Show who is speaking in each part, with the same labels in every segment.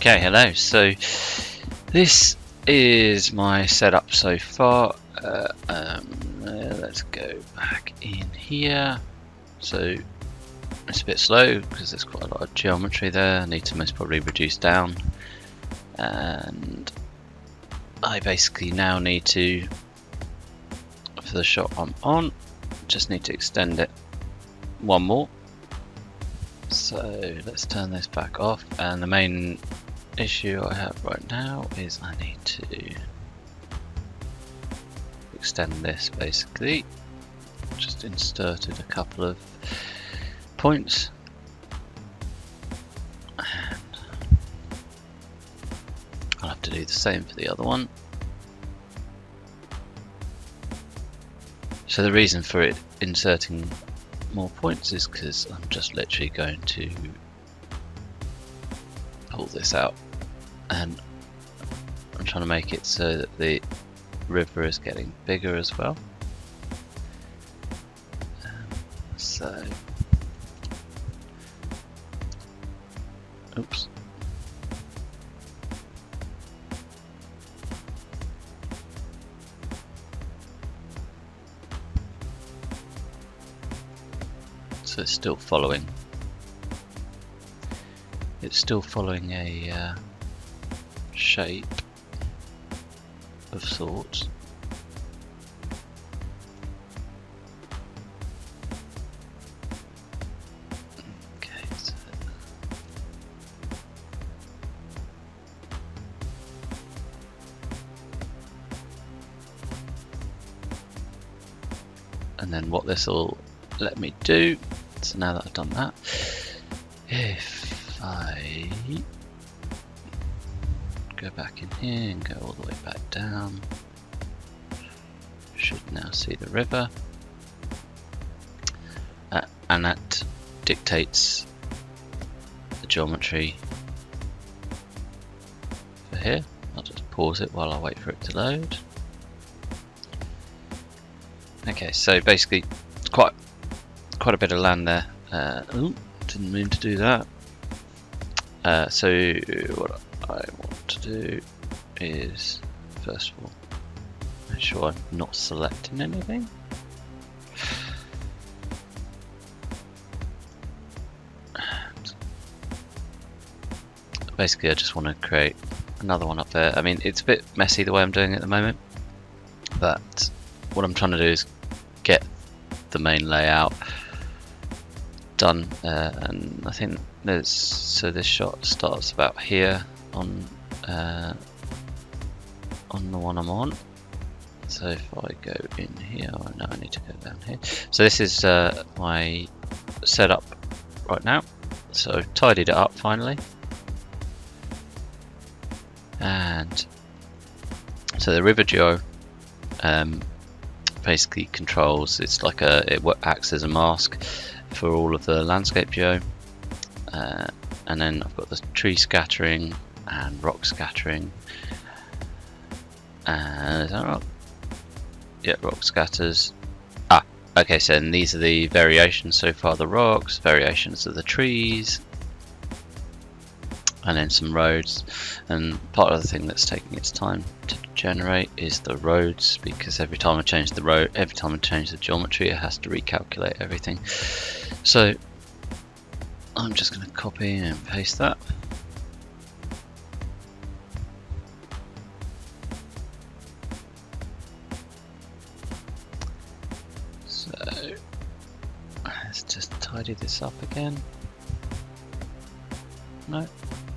Speaker 1: Okay, hello. So this is my setup so far. Let's go back in here. So it's a bit slow because there's quite a lot of geometry there. I need to most probably reduce down, and I basically now need to, for the shot I'm on, just need to extend it one more. So let's turn this back off, and the main issue I have right now is I need to extend this basically. Just inserted a couple of points, and I'll have to do the same for the other one. So the reason for it inserting more points is because I'm just literally going to pull this out, and I'm trying to make it so that the river is getting bigger as well. Oops. So it's still following. It's still following a shape of sorts. Okay, so and then what this will let me do, so now that I've done that, if I go back in here and go all the way back down, should now see the river, and that dictates the geometry for here. I'll just pause it while I wait for it to load. Okay, so basically quite a bit of land there. Ooh, didn't mean to do that. So what I want to do is, first of all, make sure I'm not selecting anything. And basically I just want to create another one up there. I mean, it's a bit messy the way I'm doing it at the moment, but what I'm trying to do is get the main layout done, and I think there's, so this shot starts about here on the one I'm on. So if I go in here, oh no, I need to go down here. So this is my setup right now. So I've tidied it up finally, and so the river geo basically controls, it's like it acts as a mask for all of the landscape geo, and then I've got the tree scattering and rock scattering, and is that rock? Yeah, rock scatters. Okay, so and these are the variations so far: the rocks, variations of the trees, and then some roads. And part of the thing that's taking its time to generate is the roads, because every time I change the road, every time I change the geometry, it has to recalculate everything. So I'm just going to copy and paste that. So let's just tidy this up again. No,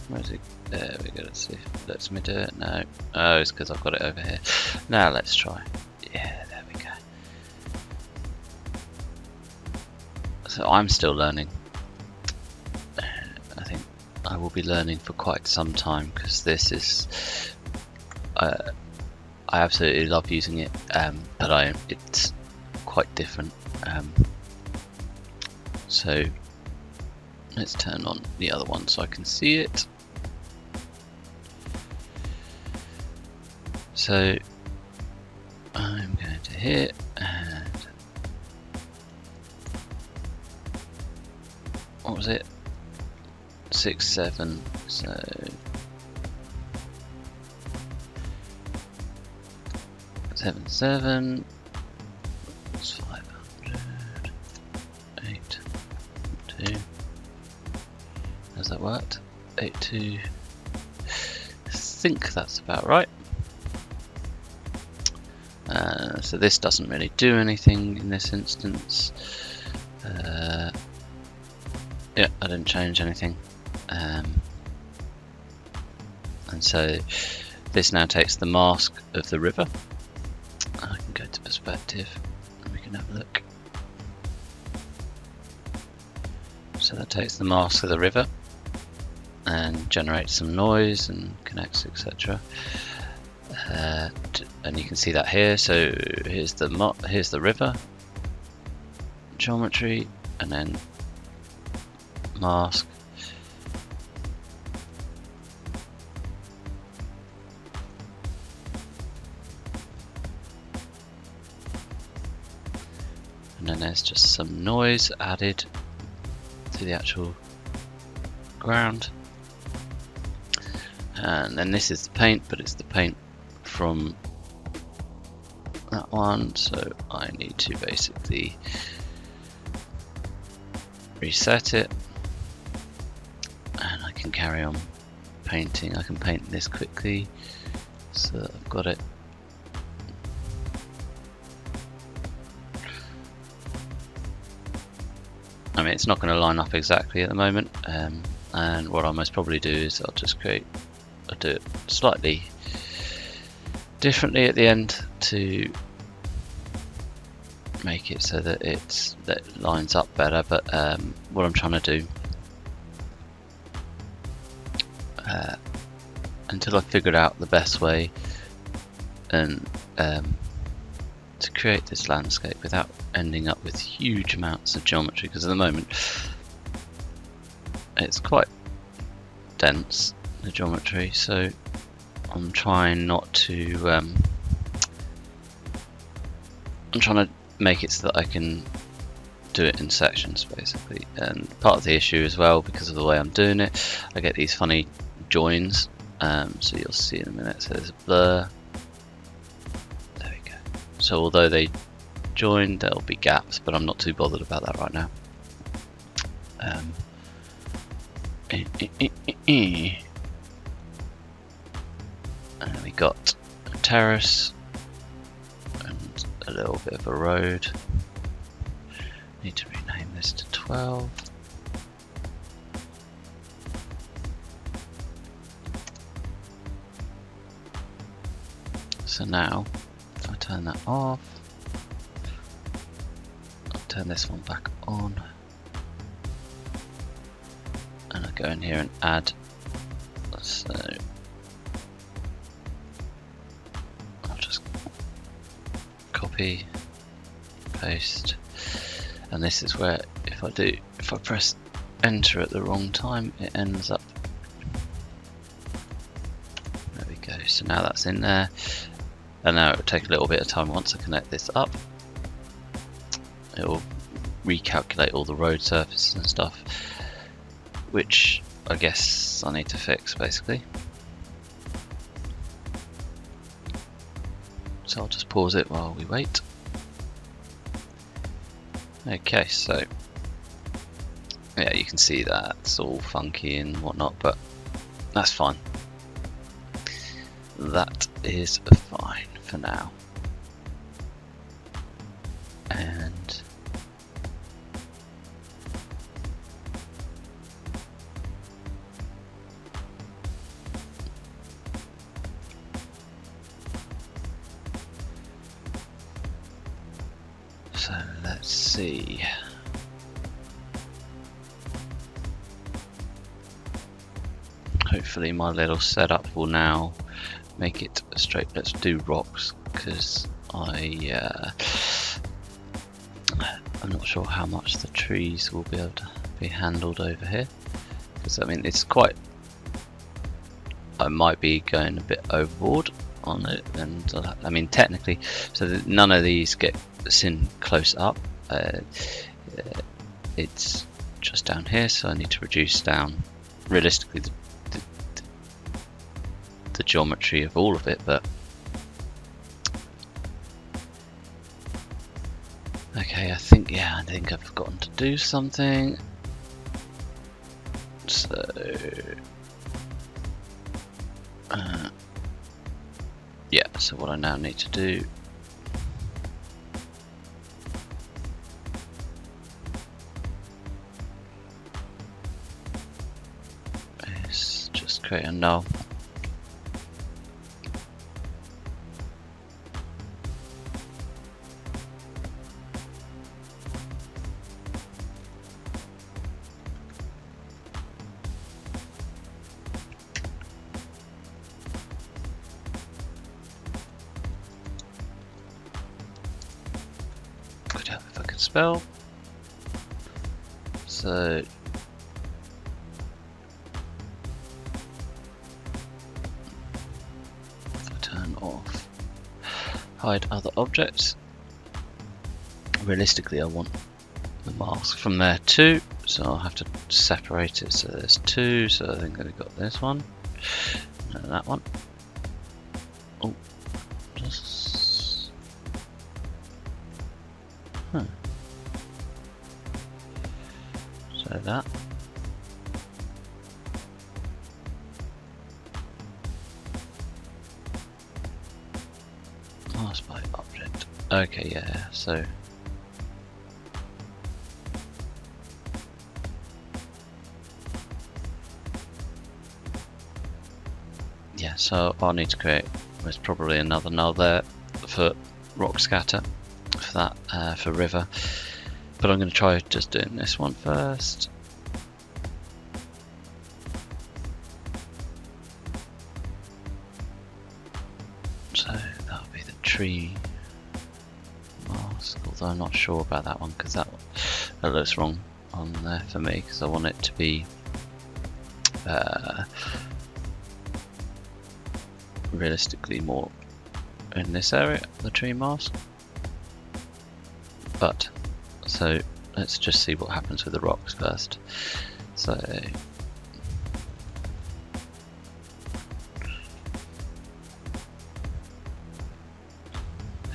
Speaker 1: where is it? There we go. Let's see if it lets me do it. No. Oh, it's because I've got it over here. Now let's try. Yeah, there we go. So I'm still learning. I think I will be learning for quite some time, because this is I absolutely love using it, but it's quite different. So let's turn on the other one so I can see it. So I'm going to hit, and what was it? 6, 7. So 77. That's 500. 8, 2. Has that worked? 8, 2. I think that's about right. So this doesn't really do anything in this instance. Yeah, I didn't change anything. And so this now takes the mask of the river. I can go to perspective and we can have a look. So that takes the mask of the river and generates some noise and connects, etc. And you can see that here. So here's the river geometry, and then mask. And then there's just some noise added to the actual ground. And then this is the paint, but it's the paint from that one, so I need to basically reset it, and I can carry on painting. I can paint this quickly so that I've got it. I mean, it's not going to line up exactly at the moment, and what I'll most probably do is I'll do it slightly differently at the end to make it so that that lines up better. But what I'm trying to do, until I've figured out the best way and to create this landscape without ending up with huge amounts of geometry, because at the moment it's quite dense, the geometry, so I'm trying not to I'm trying to make it so that I can do it in sections basically. And part of the issue as well, because of the way I'm doing it, I get these funny joins, so you'll see in a minute. So there's a blur, there we go. So although they join, there'll be gaps, but I'm not too bothered about that right now. And we got a terrace and a little bit of a road. Need to rename this to 12. So now, if I turn that off, I'll turn this one back on, and I go in here and add. So I'll just copy, paste, and this is where if I press enter at the wrong time, it ends up. There we go. So now that's in there. And now it will take a little bit of time. Once I connect this up, it will recalculate all the road surfaces and stuff, which I guess I need to fix basically. So I'll just pause it while we wait. Okay, so yeah, you can see that it's all funky and whatnot, but that's fine. That is fine for now. And so let's see. Hopefully my little setup will now make it straight. Let's do rocks, because I'm not sure how much the trees will be able to be handled over here, because I mean it's quite, I might be going a bit overboard on it, and I mean technically, so that none of these get seen close up. It's just down here, so I need to reduce down realistically the geometry of all of it, but Okay, I think I've forgotten to do something. So yeah, so what I now need to do is just create a null. Could help if I could spell. So turn off hide other objects. Realistically, I want the mask from there too, so I'll have to separate it. So there's two, so I think I've got this one and that one. Oh, just so that. Mask by object. Okay, yeah, so yeah, so I'll need to create, there's probably another null there for rock scatter for that, for river, but I'm going to try just doing this one first. So that'll be the tree mask, although I'm not sure about that one because that looks wrong on there for me, because I want it to be realistically more in this area, the tree mask. But so let's just see what happens with the rocks first. So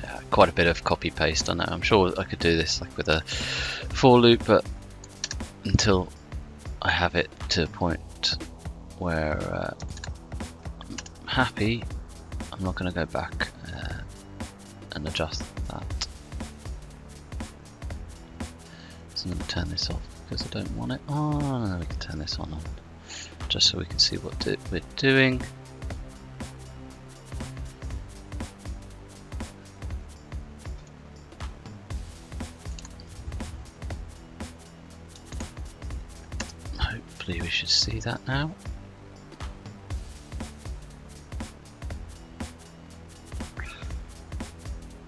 Speaker 1: yeah, quite a bit of copy paste on that. I'm sure I could do this like with a for loop, but until I have it to a point where I'm happy, I'm not going to go back and adjust that. So I'm going to turn this off because I don't want it on, and then we can turn this on just so we can see what we're doing. Hopefully we should see that now.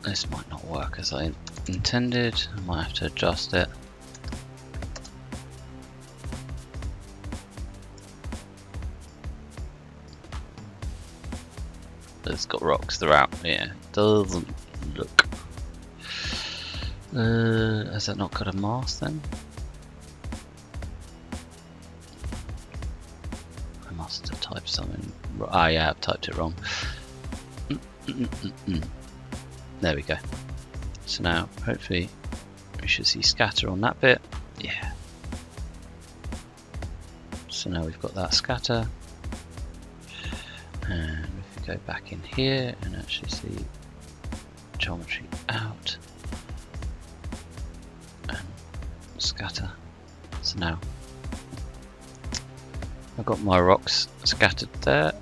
Speaker 1: This might not work as I intended, I might have to adjust it. It's got rocks throughout, yeah, doesn't look. Has that not got a mask then? I must have typed something. Ah, yeah, I've typed it wrong. There we go. So now, hopefully, we should see scatter on that bit. Yeah. So now we've got that scatter. And if we go back in here and actually see geometry out and scatter. So now I've got my rocks scattered there.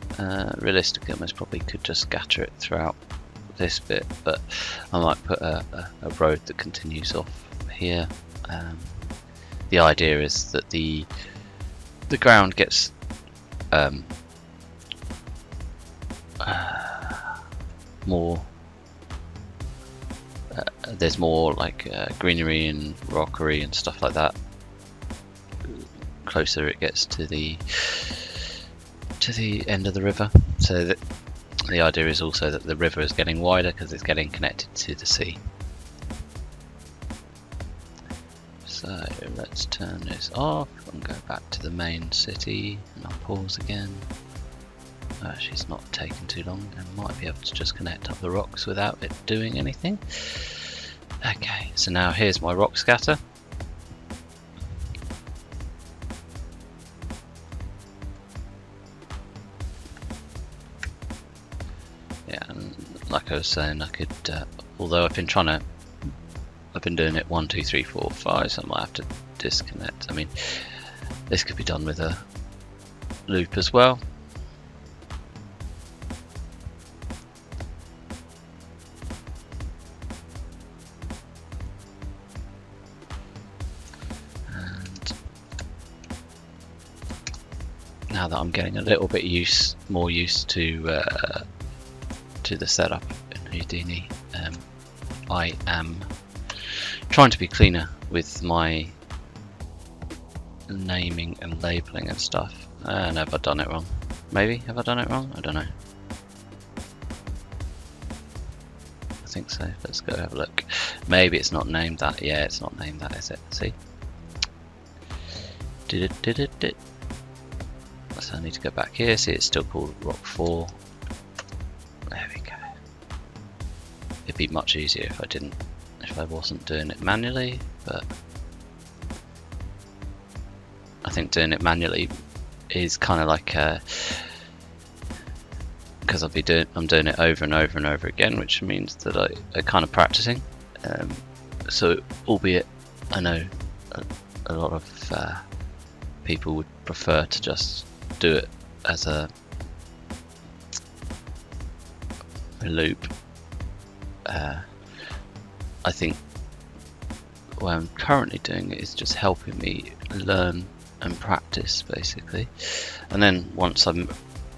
Speaker 1: Realistically, I most probably could just scatter it throughout this bit, but I might put a road that continues off here. The idea is that the ground gets more there's more like greenery and rockery and stuff like that closer it gets to the end of the river. So that the idea is also that the river is getting wider because it's getting connected to the sea. So let's turn this off and go back to the main city, and I'll pause again. Actually, it's not taking too long. I might be able to just connect up the rocks without it doing anything. Okay, so now here's my rock scatter. Yeah, and like I was saying, I could, although I've been doing it 1, 2, 3, 4, 5, so I might have to disconnect. I mean, this could be done with a loop as well. And now that I'm getting a little bit more used to the setup in Houdini, I am trying to be cleaner with my naming and labeling and stuff. And have I done it wrong? Maybe. Have I done it wrong? I don't know. I think so. Let's go have a look. Maybe it's not named that. Yeah, it's not named that, is it? See? Did it. So I need to go back here. See, it's still called Rock 4. There we go. It'd be much easier if I wasn't doing it manually, but I think doing it manually is kind of like because I'm doing it over and over and over again, which means that I'm kind of practicing. So, albeit I know a lot of people would prefer to just do it as a loop. I think the way I'm currently doing it is just helping me learn and practice, basically. And then once I'm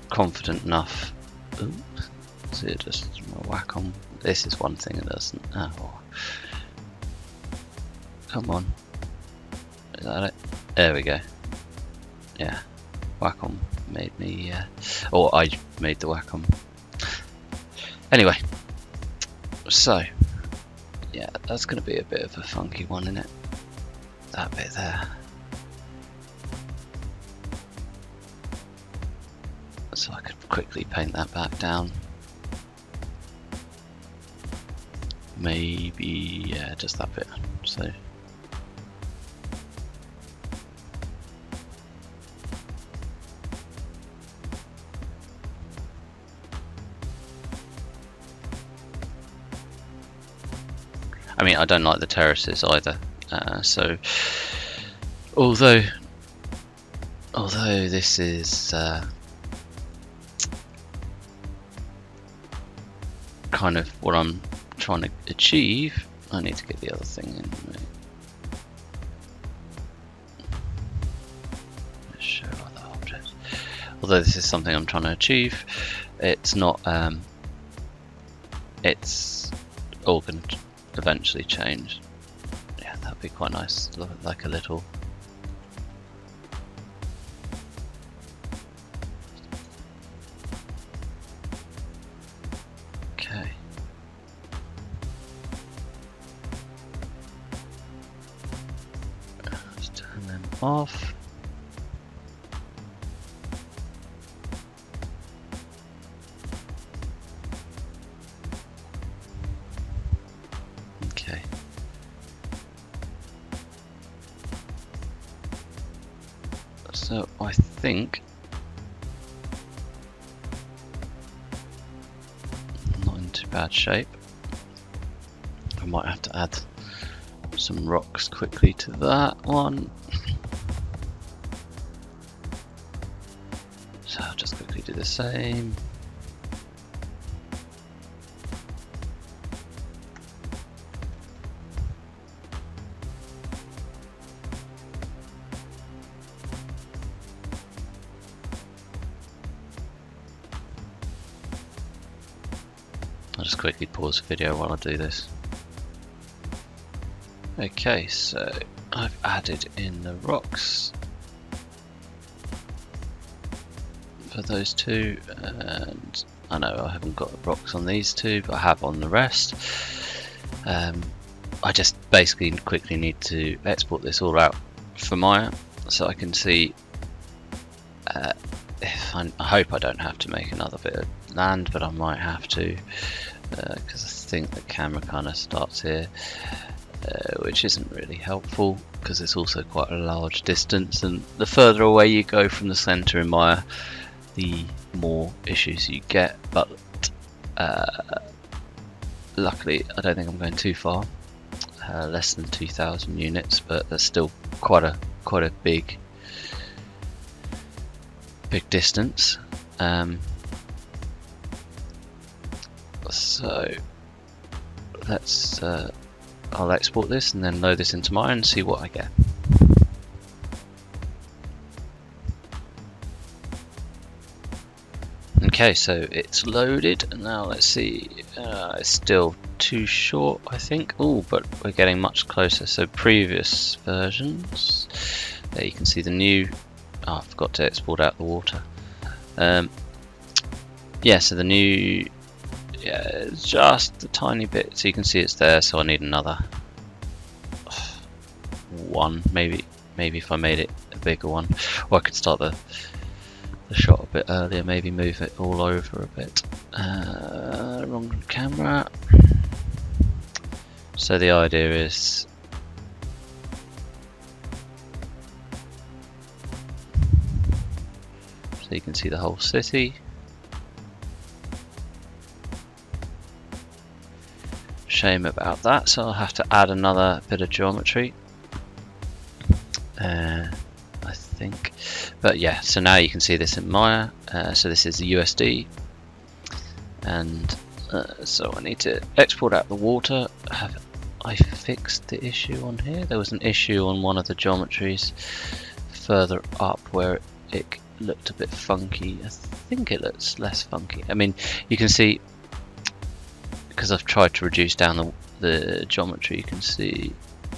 Speaker 1: confident enough, so just whack on. This is one thing it doesn't. Oh, come on, is that it? There we go. Yeah, Wacom made me, or I made the Wacom. Anyway, so yeah, that's going to be a bit of a funky one, isn't it? That bit there. So I could quickly paint that back down. Maybe, yeah, just that bit. So I mean, I don't like the terraces either. So although this is kind of what I'm trying to achieve, I need to get the other thing in. Show other objects. Although this is something I'm trying to achieve, it's not. It's all going to eventually change. Yeah, that'd be quite nice. Like a little. Okay. Let's turn them off. Okay. So I think not in too bad shape. I might have to add some rocks quickly to that one. So I'll just quickly do the same. I'll just quickly pause the video while I do this. Okay, so I've added in the rocks for those two, and I know I haven't got rocks on these two, but I have on the rest. I just basically quickly need to export this all out for Maya so I can see if I hope I don't have to make another bit of land, but I might have to. because I think the camera kind of starts here, which isn't really helpful because it's also quite a large distance, and the further away you go from the center in Maya, the more issues you get. But luckily I don't think I'm going too far, less than 2,000 units, but that's still quite a big distance. So let's I'll export this and then load this into Maya and see what I get. Okay, so it's loaded, and now let's see. It's still too short, I think. Oh, but we're getting much closer. So previous versions, there you can see the new. Oh, I forgot to export out the water. Yeah, so the new, yeah, it's just a tiny bit. So you can see it's there. So I need another one, maybe if I made it a bigger one, or I could start the shot a bit earlier, maybe move it all over a bit. Wrong camera. So the idea is so you can see the whole city. Shame about that, so I'll have to add another bit of geometry, I think. But yeah, so now you can see this in Maya. So this is the USD, and so I need to export out the water. Have I fixed the issue on here? There was an issue on one of the geometries further up where it looked a bit funky. I think it looks less funky. I mean, you can see, because I've tried to reduce down the geometry, you can see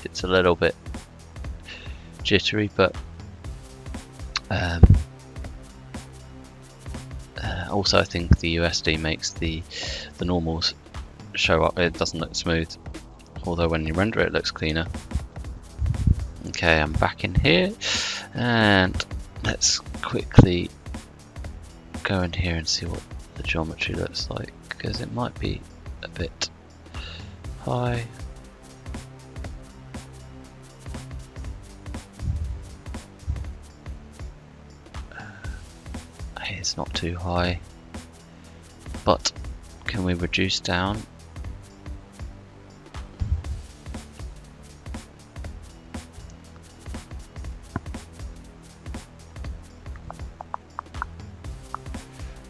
Speaker 1: it's a little bit jittery, but also I think the USD makes the normals show up. It doesn't look smooth, although when you render it, it looks cleaner. Okay, I'm back in here, and let's quickly go in here and see what the geometry looks like, because it might be a bit high. It's not too high, but can we reduce down?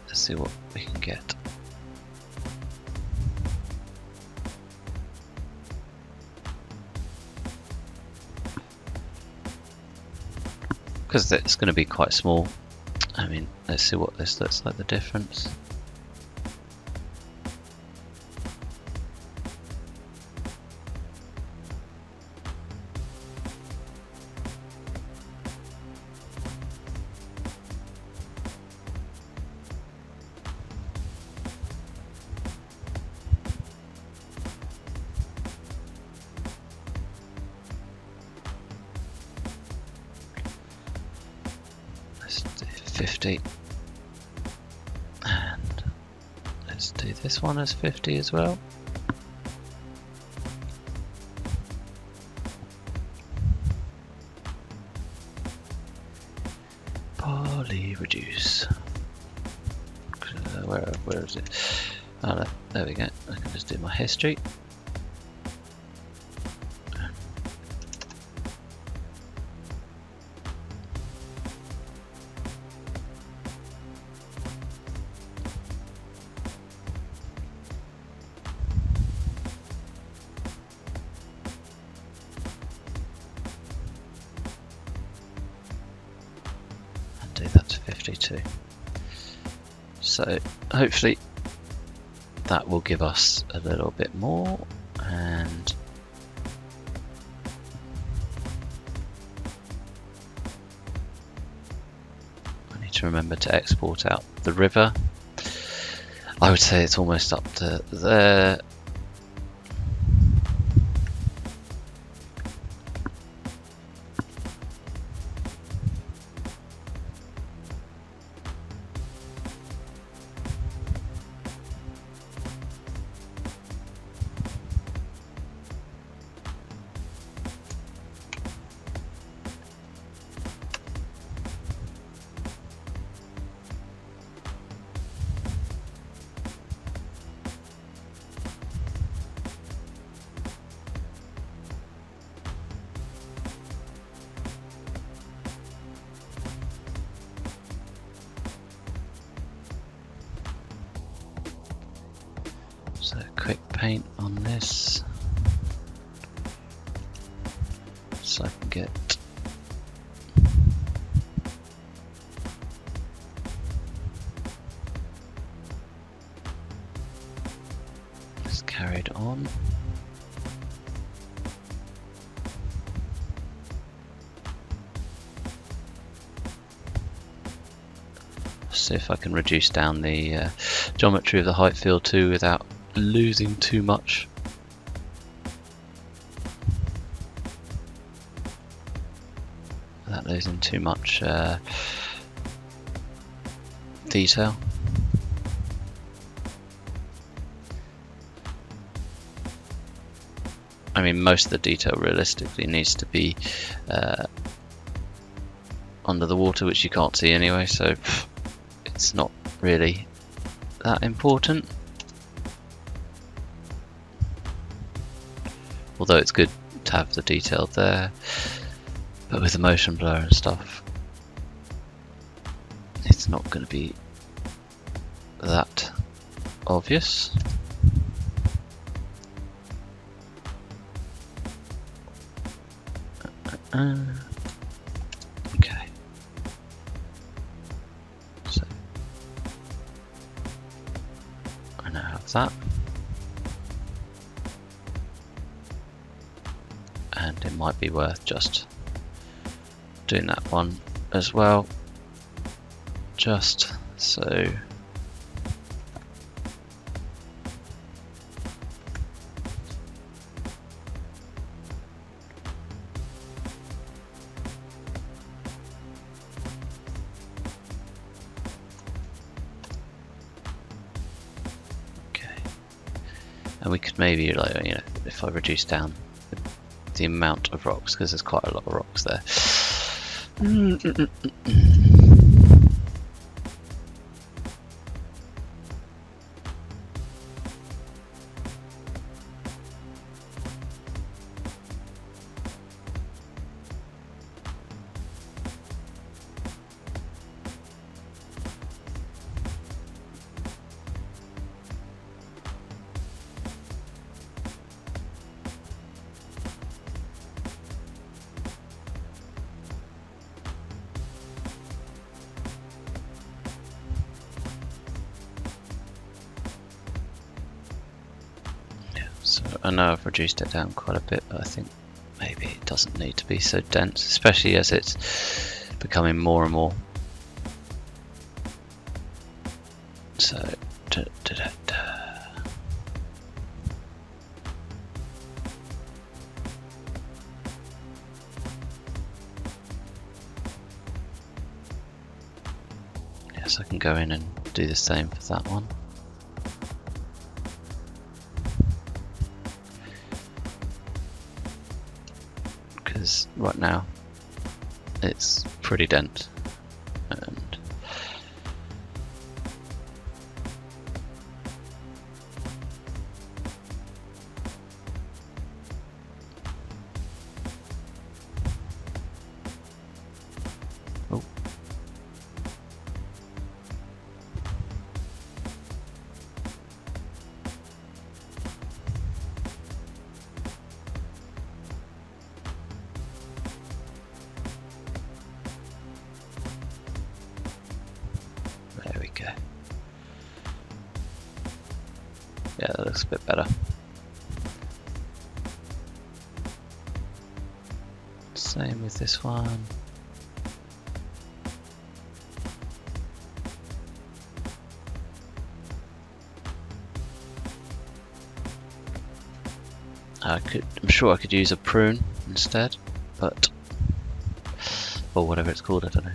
Speaker 1: Let's see what we can get. Because it's going to be quite small. I mean, let's see what this looks like, the difference. Let's do 50, and let's do this one as 50 as well. Poly reduce. Where is it? Oh, no, there we go. I can just do my history. Do that to 52. So hopefully that will give us a little bit more, and I need to remember to export out the river. I would say it's almost up to there. paint on this so I can get this carried on. See if I can reduce down the geometry of the Heightfield too without losing too much. Without losing too much detail. I mean, most of the detail realistically needs to be under the water, which you can't see anyway, so it's not really that important. Although it's good to have the detail there, but with the motion blur and stuff, it's not going to be that obvious. Okay. So I now have that. And it might be worth just doing that one as well, just so and we could maybe, like, you know, if I reduce down the amount of rocks, because there's quite a lot of rocks there. So I know I've reduced it down quite a bit, but I think maybe it doesn't need to be so dense, especially as it's becoming more and more. So, yes, I can go in and do the same for that one. Because right now it's pretty dense, and oh. There we go. Yeah, that looks a bit better. Same with this one. I'm sure I could use a prune instead, but, or whatever it's called, I don't know.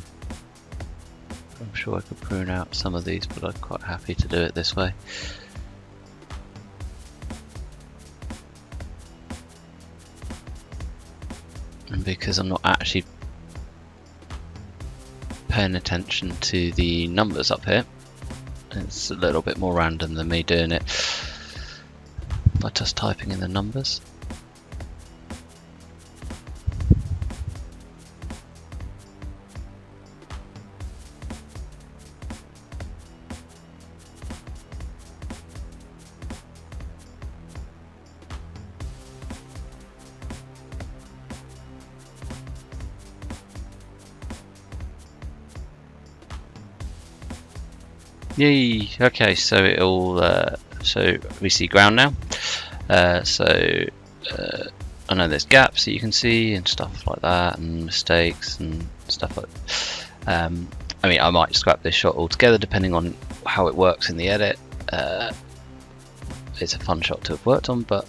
Speaker 1: I'm sure I could prune out some of these, but I'm quite happy to do it this way. And because I'm not actually paying attention to the numbers up here, it's a little bit more random than me doing it by just typing in the numbers. Yay! Okay, so it'll so we see ground now. I know there's gaps that you can see and stuff like that, and mistakes and stuff like. I mean, I might scrap this shot altogether depending on how it works in the edit. It's a fun shot to have worked on, but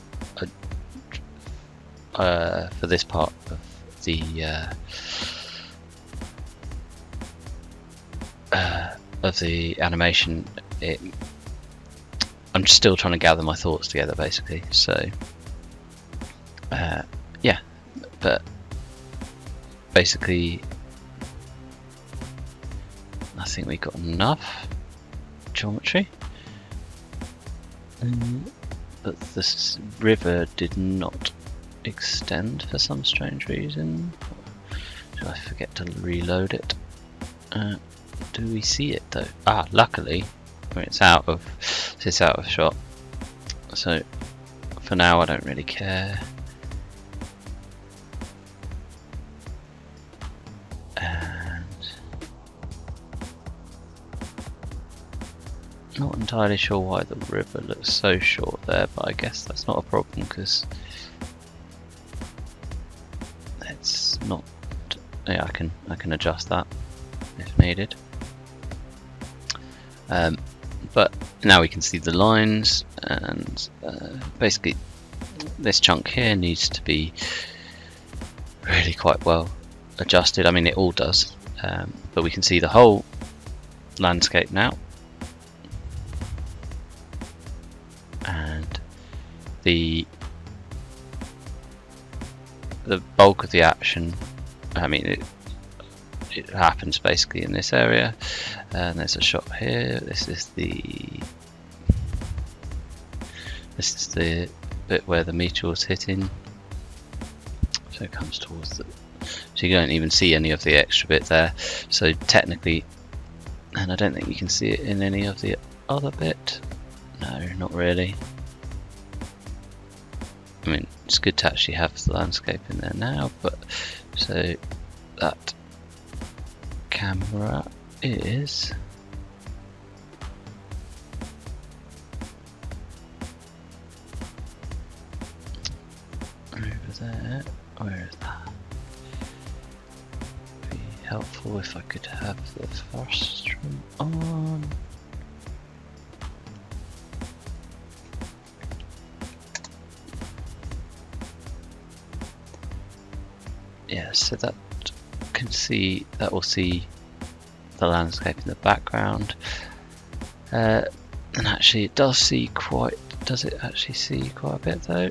Speaker 1: for this part of the animation, I'm still trying to gather my thoughts together, basically. So yeah, but basically I think we got enough geometry, but this river did not extend for some strange reason. Did I forget to reload it? Do we see it though? Ah, luckily, I mean, it's out of shot. So for now, I don't really care. And not entirely sure why the river looks so short there, but I guess that's not a problem because it's not. Yeah, I can adjust that if needed. But now we can see the lines, and basically this chunk here needs to be really quite well adjusted. I mean, it all does, but we can see the whole landscape now, and the bulk of the action, I mean, it happens basically in this area, and there's a shot here. This is the bit where the meteor's hitting, so it comes towards the, so you don't even see any of the extra bit there. So technically, and I don't think you can see it in any of the other bit. No, not really. I mean, it's good to actually have the landscape in there now, but so that camera is over there. Where is that? Be helpful if I could have the first room on. Yeah, so that will see the landscape in the background, and actually it does see quite. Does it actually see quite a bit though?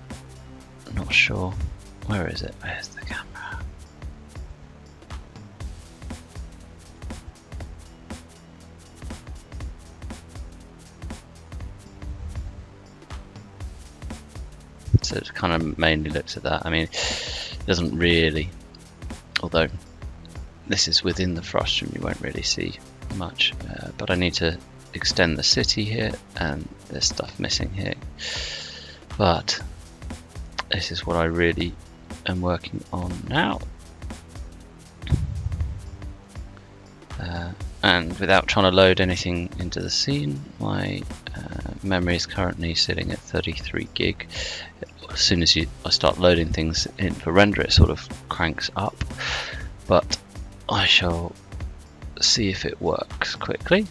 Speaker 1: I'm not sure. Where is it? Where's the camera? So it kind of mainly looks at that. I mean, it doesn't really, although this is within the frustum, you won't really see much, but I need to extend the city here, and there's stuff missing here, but this is what I really am working on now, and without trying to load anything into the scene, my memory is currently sitting at 33 gig. As soon as I start loading things in for render, it sort of cranks up, but I shall see if it works quickly.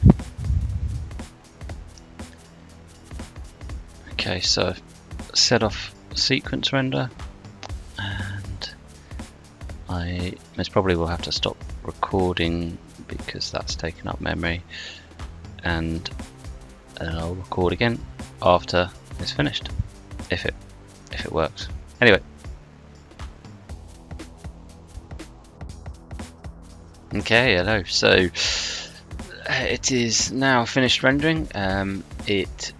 Speaker 1: Okay, so set off sequence render, and I most probably will have to stop recording because that's taken up memory, and then I'll record again after it's finished, if it works. Anyway. Okay, hello. So it is now finished rendering. It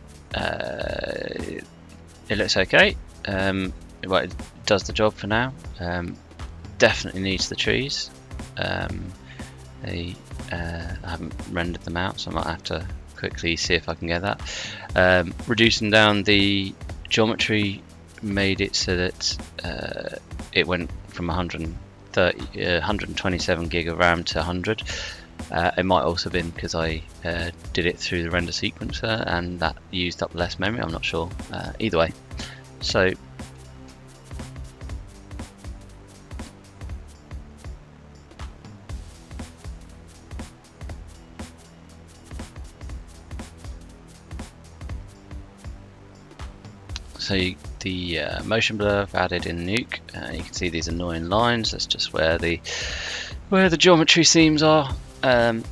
Speaker 1: looks okay. Well, it does the job for now. Definitely needs the trees. I haven't rendered them out, so I might have to quickly see if I can get that. Reducing down the geometry made it so that it went from 127 gig of RAM to 100, It might also have been because I did it through the render sequencer and that used up less memory, I'm not sure. Either way, so the motion blur I've added in Nuke. You can see these annoying lines. That's just where the geometry seams are, and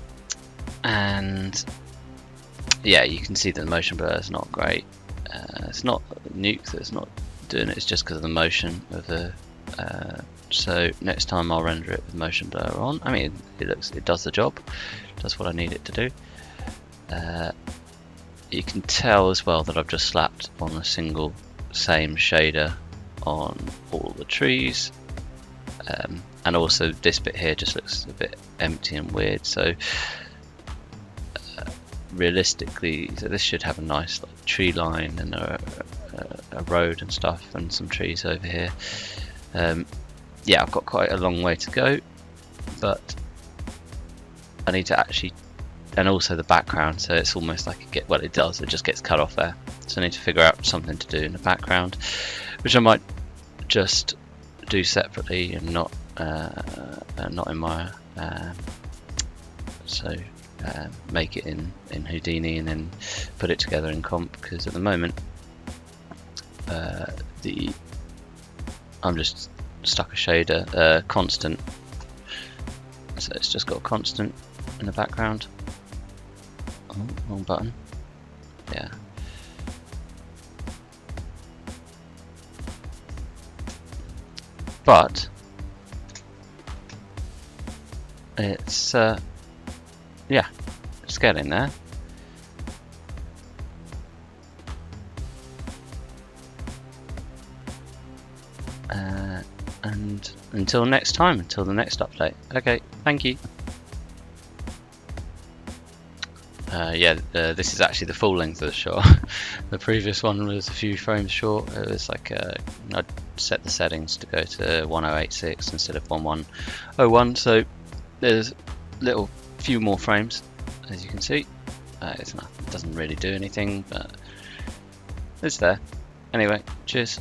Speaker 1: yeah, you can see that the motion blur is not great. It's not Nuke that's not doing it. It's just because of the motion of the. So next time I'll render it with motion blur on. I mean, it does the job. It does what I need it to do. You can tell as well that I've just slapped on a single same shader on all the trees, and also this bit here just looks a bit empty and weird, so realistically, so this should have a nice tree line and a road and stuff and some trees over here. Yeah, I've got quite a long way to go, but I need to actually, and also the background, so it's almost like it just gets cut off there. So I need to figure out something to do in the background, which I might just do separately and not in my make it in Houdini and then put it together in comp, because at the moment I'm just stuck a shader constant, so it's just got a constant in the background. Oh, wrong button. Yeah. But it's yeah, it's getting there. And until next time, until the next update. Okay, thank you. This is actually the full length of the shot. The previous one was a few frames short. It was like I'd set the settings to go to 1086 instead of 1101, so there's few more frames, as you can see. It doesn't really do anything, but it's there. Anyway, cheers.